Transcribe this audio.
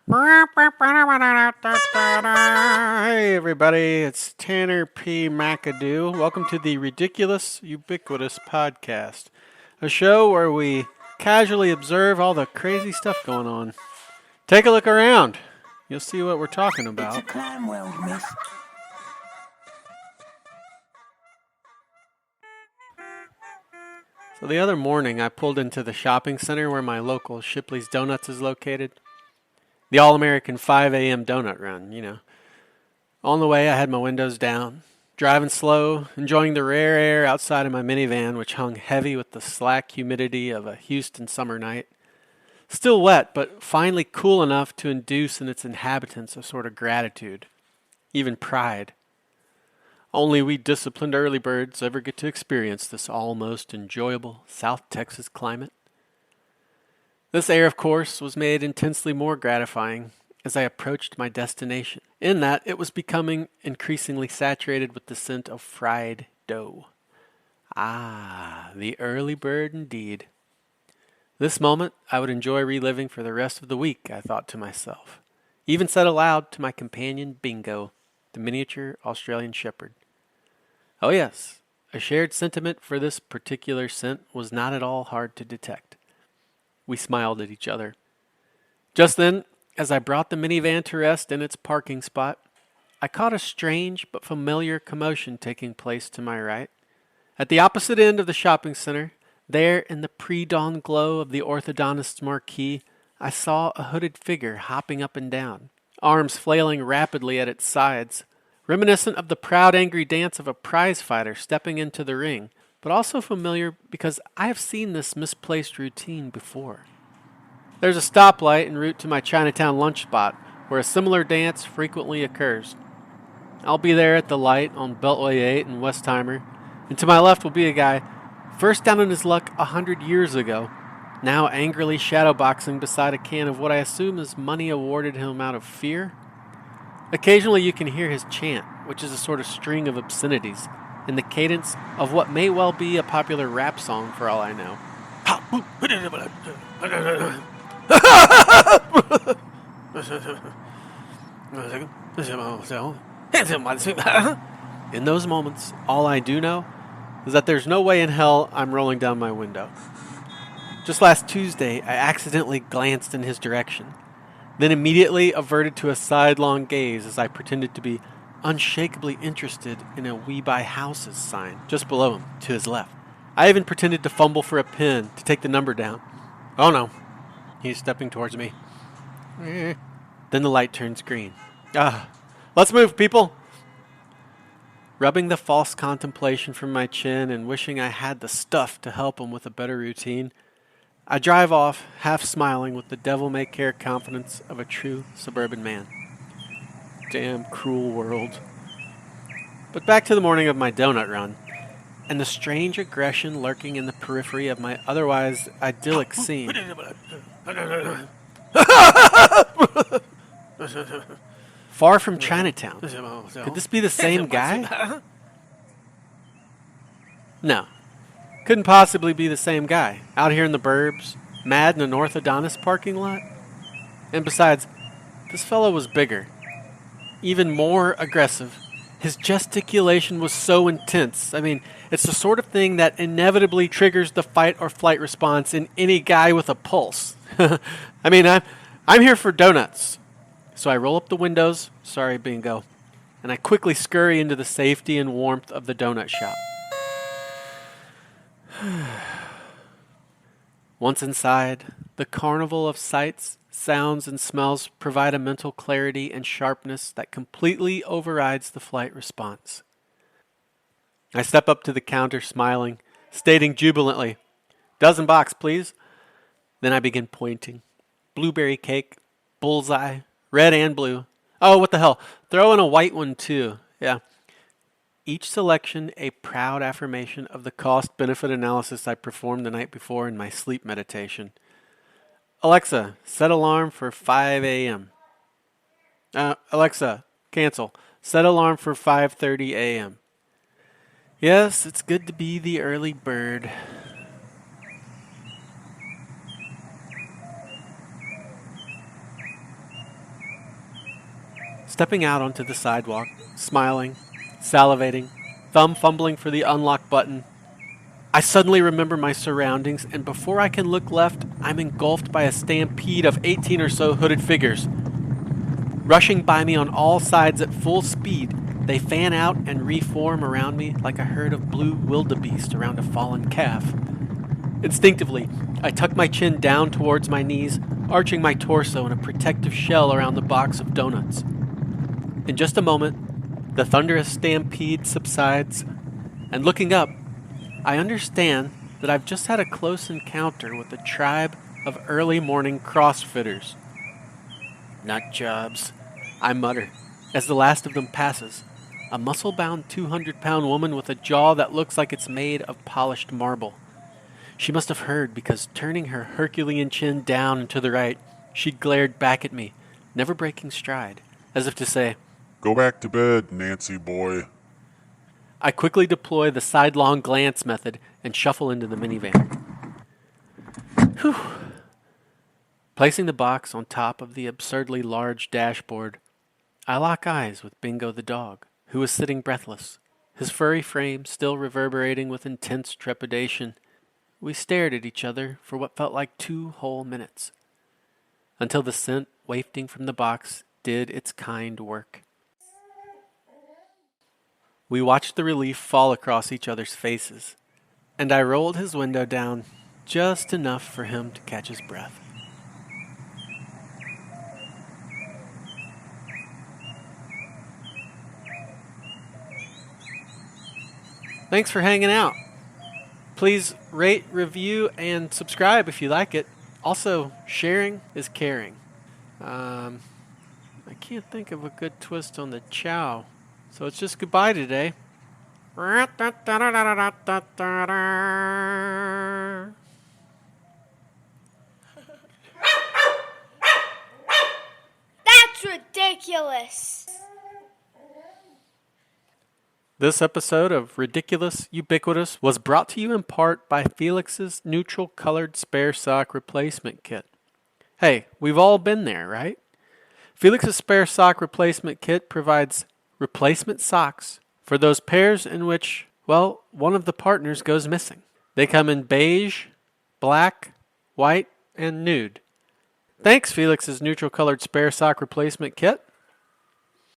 Hey everybody, it's Tanner P. McAdoo. Welcome to the Ridiculous Ubiquitous Podcast, a show where we casually observe all the crazy stuff going on. Take a look around. You'll see what we're talking It's a about. clown world, miss. So the other morning, I pulled into the shopping center where my local Shipley's Donuts is located. The all-American 5 a.m. donut run. On the way, I had my windows down, driving slow, enjoying the rare air outside of my minivan, which hung heavy with the slack humidity of a Houston summer night. Still wet, but finally cool enough to induce in its inhabitants a sort of gratitude, even pride. Only we disciplined early birds ever get to experience this almost enjoyable South Texas climate. This air, of course, was made intensely more gratifying as I approached my destination, in that it was becoming increasingly saturated with the scent of fried dough. Ah, the early bird indeed. This moment I would enjoy reliving for the rest of the week, I thought to myself. Even said aloud to my companion Bingo, the miniature Australian shepherd. Oh yes, a shared sentiment for this particular scent was not at all hard to detect. We smiled at each other. Just then, as I brought the minivan to rest in its parking spot, I caught a strange but familiar commotion taking place to my right. At the opposite end of the shopping center, there in the pre-dawn glow of the orthodontist's marquee, I saw a hooded figure hopping up and down, arms flailing rapidly at its sides, reminiscent of the proud angry dance of a prize fighter stepping into the ring, but also familiar because I have seen this misplaced routine before. There's a stoplight en route to my Chinatown lunch spot where a similar dance frequently occurs. I'll be there at the light on Beltway 8 in Westheimer, and to my left will be a guy first down on his luck 100 years ago, now angrily shadowboxing beside a can of what I assume is money awarded him out of fear. Occasionally you can hear his chant, which is a sort of string of obscenities, in the cadence of what may well be a popular rap song for all I know. In those moments, all I do know is that there's no way in hell I'm rolling down my window. Just last Tuesday, I accidentally glanced in his direction, then immediately averted to a sidelong gaze as I pretended to be unshakably interested in a We Buy Houses sign just below him, to his left. I even pretended to fumble for a pen to take the number down. Oh no, he's stepping towards me. Then the light turns green. Let's move, people! Rubbing the false contemplation from my chin and wishing I had the stuff to help him with a better routine, I drive off, half smiling with the devil-may-care confidence of a true suburban man. Damn cruel world. But back to the morning of my donut run, and the strange aggression lurking in the periphery of my otherwise idyllic scene. Far from Chinatown. Could this be the same guy? No. Couldn't possibly be the same guy. Out here in the burbs, mad in an orthodontist parking lot. And besides, this fellow was bigger. Even more aggressive. His gesticulation was so intense. I mean, it's the sort of thing that inevitably triggers the fight or flight response in any guy with a pulse. I mean, I'm here for donuts. So I roll up the windows, sorry Bingo, and I quickly scurry into the safety and warmth of the donut shop. Once inside, the carnival of sights, sounds, and smells provide a mental clarity and sharpness that completely overrides the flight response. I step up to the counter smiling, stating jubilantly, "Dozen box, please." Then I begin pointing. Blueberry cake, bullseye, red and blue. Oh, what the hell. Throw in a white one, too. Yeah. Each selection a proud affirmation of the cost-benefit analysis I performed the night before in my sleep meditation. Alexa, set alarm for 5 a.m. Alexa, cancel. Set alarm for 5:30 a.m. Yes, it's good to be the early bird. Stepping out onto the sidewalk, smiling, salivating, thumb fumbling for the unlock button, I suddenly remember my surroundings, and before I can look left, I'm engulfed by a stampede of 18 or so hooded figures. Rushing by me on all sides at full speed, they fan out and reform around me like a herd of blue wildebeest around a fallen calf. Instinctively, I tuck my chin down towards my knees, arching my torso in a protective shell around the box of donuts. In just a moment, the thunderous stampede subsides, and looking up, I understand that I've just had a close encounter with a tribe of early morning CrossFitters. Nut jobs, I mutter, as the last of them passes, a muscle-bound 200-pound woman with a jaw that looks like it's made of polished marble. She must have heard, because turning her Herculean chin down and to the right, she glared back at me, never breaking stride, as if to say, "Go back to bed, Nancy boy." I quickly deploy the sidelong glance method and shuffle into the minivan. Whew. Placing the box on top of the absurdly large dashboard, I lock eyes with Bingo the dog, who is sitting breathless, his furry frame still reverberating with intense trepidation. We stared at each other for what felt like 2 whole minutes, until the scent wafting from the box did its kind work. We watched the relief fall across each other's faces, and I rolled his window down just enough for him to catch his breath. Thanks for hanging out. Please rate, review, and subscribe if you like it. Also, sharing is caring. I can't think of a good twist on the ciao, so it's just goodbye today. That's ridiculous. This episode of Ridiculous Ubiquitous was brought to you in part by Felix's neutral colored spare sock replacement kit. Hey, we've all been there, right? Felix's spare sock replacement kit provides replacement socks for those pairs in which, well, one of the partners goes missing. They come in beige, black, white, and nude. Thanks, Felix's neutral colored spare sock replacement kit.